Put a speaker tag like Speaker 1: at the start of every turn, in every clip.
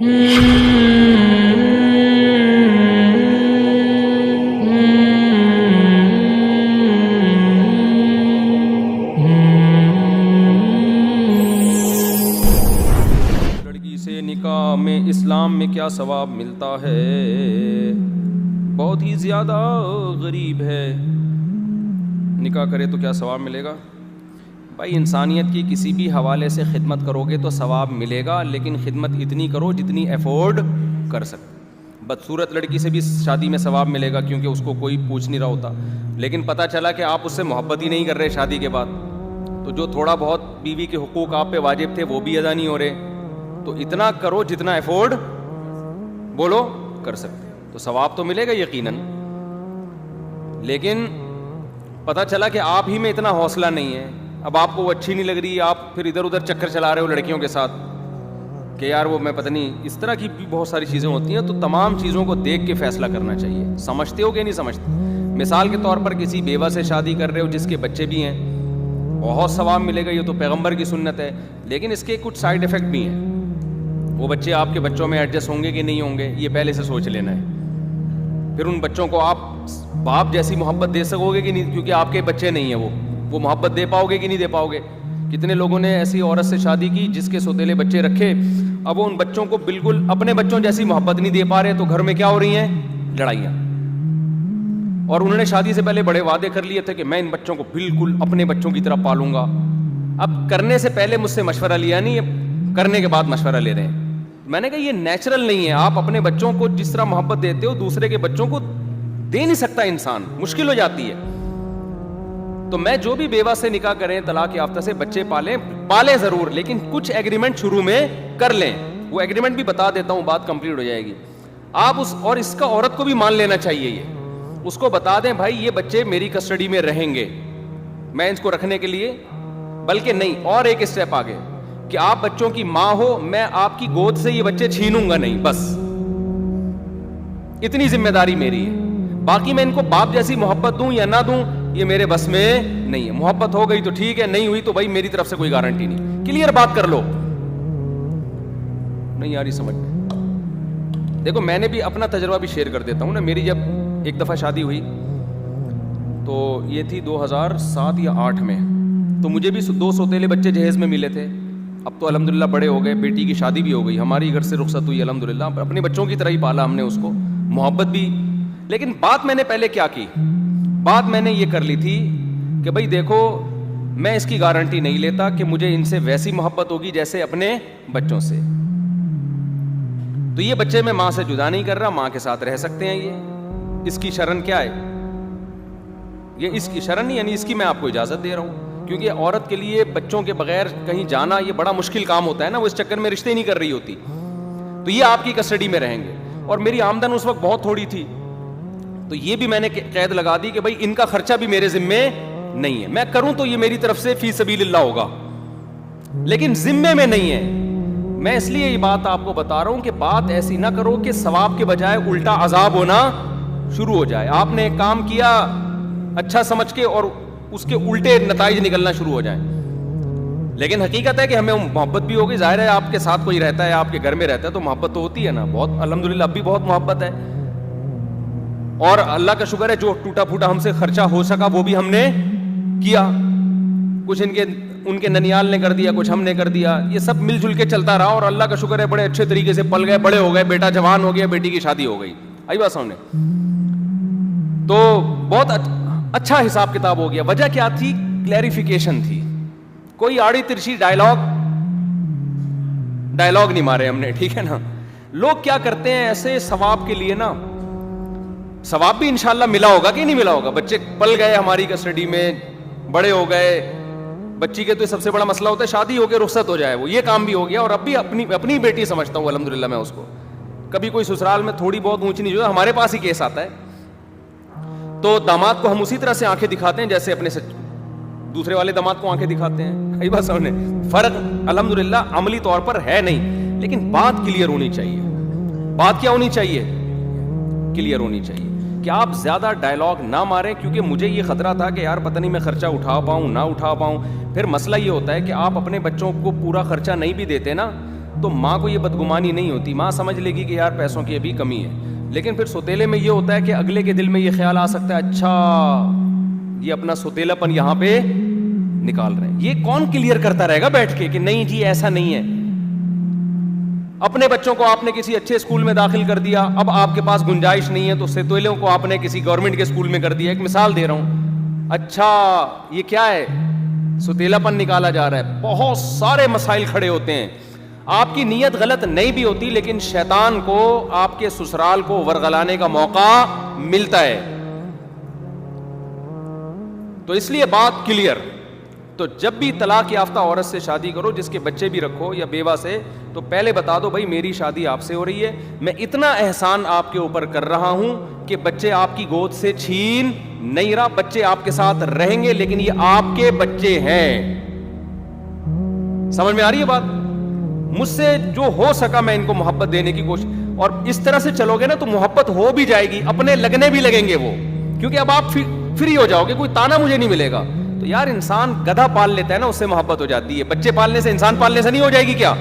Speaker 1: لڑکی سے نکاح میں اسلام میں کیا ثواب ملتا ہے؟ بہت ہی زیادہ غریب ہے. نکاح کرے تو کیا ثواب ملے گا؟ بھائی انسانیت کی کسی بھی حوالے سے خدمت کرو گے تو ثواب ملے گا، لیکن خدمت اتنی کرو جتنی افورڈ کر سکتے. بدصورت لڑکی سے بھی شادی میں ثواب ملے گا کیونکہ اس کو کوئی پوچھ نہیں رہا ہوتا، لیکن پتہ چلا کہ آپ اس سے محبت ہی نہیں کر رہے شادی کے بعد، تو جو تھوڑا بہت بیوی کے حقوق آپ پہ واجب تھے وہ بھی ادا نہیں ہو رہے. تو اتنا کرو جتنا افورڈ بولو کر سکتے، تو ثواب تو ملے گا یقیناً. لیکن پتہ چلا کہ آپ ہی میں اتنا حوصلہ نہیں ہے، اب آپ کو وہ اچھی نہیں لگ رہی، آپ پھر ادھر ادھر چکر چلا رہے ہو لڑکیوں کے ساتھ کہ یار وہ میں پتہ نہیں، اس طرح کی بھی بہت ساری چیزیں ہوتی ہیں. تو تمام چیزوں کو دیکھ کے فیصلہ کرنا چاہیے. سمجھتے ہو کہ نہیں سمجھتے؟ مثال کے طور پر کسی بیوہ سے شادی کر رہے ہو جس کے بچے بھی ہیں، بہت ثواب ملے گا، یہ تو پیغمبر کی سنت ہے، لیکن اس کے کچھ سائیڈ افیکٹ بھی ہیں. وہ بچے آپ کے بچوں میں ایڈجسٹ ہوں گے کہ نہیں ہوں گے، یہ پہلے سے سوچ لینا ہے. پھر ان بچوں کو آپ باپ جیسی محبت دے سکو گے کہ نہیں، کیونکہ آپ کے بچے نہیں ہیں، وہ محبت دے پاؤ گے کہ نہیں دے پاؤ گے. کتنے لوگوں نے ایسی عورت سے شادی کی جس کے سوتیلے بچے رکھے، اب وہ ان بچوں کو بالکل اپنے بچوں جیسی محبت نہیں دے پا رہے، تو گھر میں کیا ہو رہی ہیں؟ لڑائیاں. اور انہوں نے شادی سے پہلے بڑے وعدے کر لیے تھے کہ میں ان بچوں کو بالکل اپنے بچوں کی طرح پالوں گا. اب کرنے سے پہلے مجھ سے مشورہ لیا نہیں، کرنے کے بعد مشورہ لے رہے ہیں. میں نے کہا یہ نیچرل نہیں ہے. آپ اپنے بچوں کو جس طرح محبت دیتے ہو دوسرے کے بچوں کو دے نہیں سکتا انسان، مشکل ہو جاتی ہے. تو میں جو بھی بیوہ سے نکاح کریں، طلاق یافتہ سے بچے پالیں ضرور، لیکن کچھ ایگریمنٹ شروع میں کر لیں. وہ ایگریمنٹ بھی بتا دیتا ہوں، بات کمپلیٹ ہو جائے گی. آپ اس کا عورت کو بھی مان لینا چاہیے. یہ اس کو بتا دیں بھائی یہ بچے میری کسٹڈی میں رہیں گے، میں اس کو رکھنے کے لیے، بلکہ نہیں، اور ایک اسٹیپ آگے کہ آپ بچوں کی ماں ہو، میں آپ کی گود سے یہ بچے چھینوں گا نہیں، بس اتنی ذمہ داری میری ہے. باقی میں ان کو باپ جیسی محبت دوں یا نہ دوں یہ میرے بس میں نہیں ہے. محبت ہو گئی تو ٹھیک ہے، نہیں ہوئی تو بھائی میری طرف سے کوئی گارنٹی نہیں. کلیئر بات کر لو. نہیں آ رہی سمجھ میں؟ دیکھو میں نے بھی اپنا تجربہ بھی شیئر کر دیتا ہوں نا. میری جب ایک دفعہ شادی ہوئی تو یہ تھی 2007 یا 2008 میں، تو مجھے بھی 2 سوتیلے بچے جہیز میں ملے تھے. اب تو الحمدللہ بڑے ہو گئے، بیٹی کی شادی بھی ہو گئی، ہماری گھر سے رخصت ہوئی الحمدللہ. اپنے بچوں کی طرح ہی پالا ہم نے اس کو، محبت بھی. لیکن بات میں نے پہلے کیا کی، بات میں نے یہ کر لی تھی کہ بھائی دیکھو میں اس کی گارنٹی نہیں لیتا کہ مجھے ان سے ویسی محبت ہوگی جیسے اپنے بچوں سے. تو یہ بچے میں ماں سے جدا نہیں کر رہا، ماں کے ساتھ رہ سکتے ہیں. یہ اس کی شرن کیا ہے؟ یہ اس کی شرن نہیں، یعنی اس کی میں آپ کو اجازت دے رہا ہوں، کیونکہ عورت کے لیے بچوں کے بغیر کہیں جانا یہ بڑا مشکل کام ہوتا ہے نا. وہ اس چکر میں رشتے نہیں کر رہی ہوتی، تو یہ آپ کی کسٹڈی میں رہیں گے. اور میری آمدن اس وقت بہت تھوڑی تھی، تو یہ بھی میں نے قید لگا دی کہ بھائی ان کا خرچہ بھی میرے ذمے نہیں ہے. میں کروں تو یہ میری طرف سے فی سبیل اللہ ہوگا، لیکن ذمے میں نہیں ہے. میں اس لیے یہ بات آپ کو بتا رہا ہوں کہ بات ایسی نہ کرو کہ ثواب کے بجائے الٹا عذاب ہونا شروع ہو جائے. آپ نے ایک کام کیا اچھا سمجھ کے اور اس کے الٹے نتائج نکلنا شروع ہو جائیں. لیکن حقیقت ہے کہ ہمیں محبت بھی ہوگی. ظاہر ہے آپ کے ساتھ کوئی رہتا ہے، آپ کے گھر میں رہتا ہے تو محبت تو ہوتی ہے نا. بہت الحمدللہ اب بھی بہت محبت ہے، اور اللہ کا شکر ہے جو ٹوٹا پھوٹا ہم سے خرچہ ہو سکا وہ بھی ہم نے کیا. کچھ ان کے ننیال نے کر دیا، کچھ ہم نے کر دیا. یہ سب مل جل کے چلتا رہا، اور اللہ کا شکر ہے بڑے اچھے طریقے سے پل گئے، بڑے ہو گئے، بیٹا جوان ہو گیا، بیٹی کی شادی ہو گئی. آئی بات سامنے؟ تو بہت اچھا حساب کتاب ہو گیا. وجہ کیا تھی؟ کلیریفیکیشن تھی. کوئی آڑی ترچی ڈائلاگ نہیں مارے ہم نے، ٹھیک ہے نا. لوگ کیا کرتے ہیں ایسے ثواب کے لیے نا، ثواب بھی انشاءاللہ ملا ہوگا کہ نہیں ملا ہوگا. بچے پل گئے ہماری کسٹڈی میں، بڑے ہو گئے. بچی کے تو سب سے بڑا مسئلہ ہوتا ہے شادی ہو کے رخصت ہو جائے، وہ یہ کام بھی ہو گیا. اور اب بھی اپنی بیٹی سمجھتا ہوں الحمدللہ میں اس کو. کبھی کوئی سسرال میں تھوڑی بہت اونچ نیچ جو ہمارے پاس ہی کیس آتا ہے، تو داماد کو ہم اسی طرح سے آنکھیں دکھاتے ہیں جیسے اپنے سے دوسرے والے داماد کو آنکھیں دکھاتے ہیں. کئی بات سامنے فرق الحمدللہ عملی طور پر ہے نہیں، لیکن بات کلیئر ہونی چاہیے. بات کیا ہونی چاہیے؟ کلیئر ہونی چاہیے کہ آپ زیادہ ڈائلاگ نہ ماریں. کیونکہ مجھے یہ خطرہ تھا کہ یار پتہ نہیں میں خرچہ اٹھا پاؤں نہ اٹھا پاؤں. پھر مسئلہ یہ ہوتا ہے کہ آپ اپنے بچوں کو پورا خرچہ نہیں بھی دیتے نا، تو ماں کو یہ بدگمانی نہیں ہوتی, ماں سمجھ لے گی کہ یار پیسوں کی ابھی کمی ہے. لیکن پھر سوتیلے میں یہ ہوتا ہے کہ اگلے کے دل میں یہ خیال آ سکتا ہے, اچھا یہ اپنا سوتیلا پن یہاں پہ نکال رہے ہیں. یہ کون کلیئر کرتا رہے گا بیٹھ کے کہ نہیں جی ایسا نہیں ہے. اپنے بچوں کو آپ نے کسی اچھے اسکول میں داخل کر دیا, اب آپ کے پاس گنجائش نہیں ہے تو سوتیلوں کو آپ نے کسی گورنمنٹ کے اسکول میں کر دیا. ایک مثال دے رہا ہوں, اچھا یہ کیا ہے, سوتیلا پن نکالا جا رہا ہے. بہت سارے مسائل کھڑے ہوتے ہیں. آپ کی نیت غلط نہیں بھی ہوتی لیکن شیطان کو آپ کے سسرال کو ورغلانے کا موقع ملتا ہے. تو اس لیے بات کلیئر. تو جب بھی طلاق یافتہ عورت سے شادی کرو, جس کے بچے بھی رکھو یا بیوہ سے, تو پہلے بتا دو بھائی میری شادی آپ سے ہو رہی ہے, میں اتنا احسان آپ کے اوپر کر رہا ہوں کہ بچے آپ کی گود سے چھین نہیں رہا, بچے آپ کے ساتھ رہیں گے لیکن یہ آپ کے بچے ہیں. سمجھ میں آ رہی ہے بات؟ مجھ سے جو ہو سکا میں ان کو محبت دینے کی کوشش, اور اس طرح سے چلو گے نا تو محبت ہو بھی جائے گی, اپنے لگنے بھی لگیں گے وہ, کیونکہ اب آپ فری ہو جاؤ گے, کوئی تانا مجھے نہیں ملے گا. تو یار انسان گدھا پال لیتا ہے نا, اس سے محبت ہو جاتی ہے. بچے پالنے سے, انسان پالنے سے نہیں ہو جائے گی کیا؟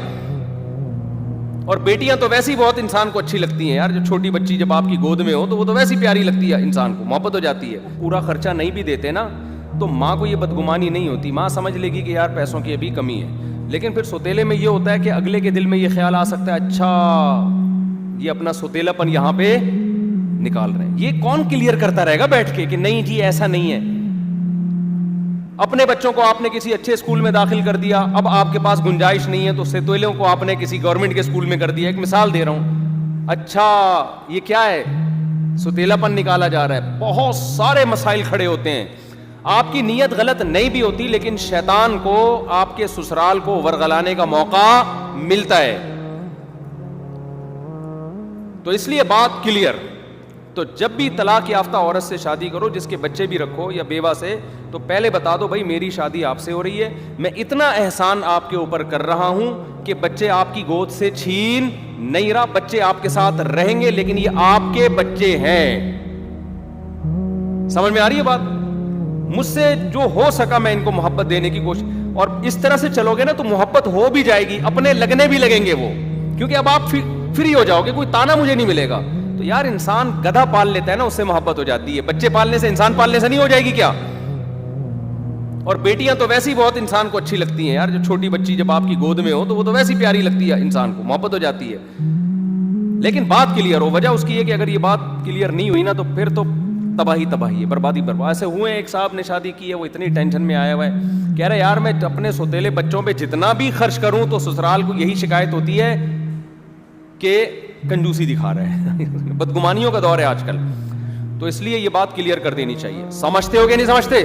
Speaker 1: اور بیٹیاں تو ویسی بہت انسان کو اچھی لگتی ہیں یار, جو چھوٹی بچی جب آپ کی گود میں ہو تو وہ تو ویسی پیاری لگتی ہے, انسان کو محبت ہو جاتی ہے. پورا خرچہ نہیں بھی دیتے نا تو ماں کو یہ بدگمانی نہیں ہوتی, ماں سمجھ لے گی کہ یار پیسوں کی ابھی کمی ہے. لیکن پھر سوتیلے میں یہ ہوتا ہے کہ اگلے کے دل میں یہ خیال آ سکتا ہے, اچھا یہ اپنا سوتیلا پن یہاں پہ نکال رہے ہیں. یہ کون کلیئر کرتا رہے گا بیٹھ کے کہ نہیں جی ایسا نہیں ہے. اپنے بچوں کو آپ نے کسی اچھے اسکول میں داخل کر دیا, اب آپ کے پاس گنجائش نہیں ہے تو سوتیلوں کو آپ نے کسی گورنمنٹ کے اسکول میں کر دیا. ایک مثال دے رہا ہوں, اچھا یہ کیا ہے, سوتیلا پن نکالا جا رہا ہے. بہت سارے مسائل کھڑے ہوتے ہیں. آپ کی نیت غلط نہیں بھی ہوتی لیکن شیطان کو آپ کے سسرال کو ورغلانے کا موقع ملتا ہے. تو اس لیے بات کلیئر. تو جب بھی طلاق یافتہ عورت سے شادی کرو, جس کے بچے بھی رکھو یا بیوہ سے, تو پہلے بتا دو بھائی میری شادی آپ سے ہو رہی ہے, میں اتنا احسان آپ کے اوپر کر رہا ہوں کہ بچے آپ کی گود سے چھین نہیں رہا, بچے آپ کے ساتھ رہیں گے لیکن یہ آپ کے بچے ہیں. سمجھ میں آ رہی ہے بات؟ مجھ سے جو ہو سکا میں ان کو محبت دینے کی کوشش, اور اس طرح سے چلو گے نا تو محبت ہو بھی جائے گی, اپنے لگنے بھی لگیں گے وہ, کیونکہ اب آپ فری ہو جاؤ گے, کوئی تانا مجھے نہیں ملے گا. تو یار انسان گدھا پال لیتا ہے نا, اس سے محبت ہو جاتی ہے. بچے پالنے سے, انسان پالنے سے نہیں ہو جائے گی کیا؟ اور بیٹیاں تو ویسی بہت انسان کو اچھی لگتی ہیں یار, جو چھوٹی بچی جب آپ کی گود میں ہو تو وہ تو ویسی پیاری لگتی ہے, انسان کو محبت ہو جاتی ہے. لیکن بات کلیئر ہو. وجہ اس کی ہے کہ اگر یہ بات کلیئر نہیں ہوئی نا تو پھر تو تباہی ہے, بربادی. ایسے ہوئے ایک صاحب نے شادی کی ہے, وہ اتنی ٹینشن میں آیا ہوا ہے, کہہ رہے یار میں اپنے سوتیلے بچوں پہ جتنا بھی خرچ کروں تو سسرال کو یہی شکایت ہوتی ہے کہ کنجوسی دکھا رہے ہیں. بدگمانیوں کا دور ہے آج کل, تو اس لیے یہ بات کلیئر کر دینی چاہیے. سمجھتے ہو کہ نہیں سمجھتے؟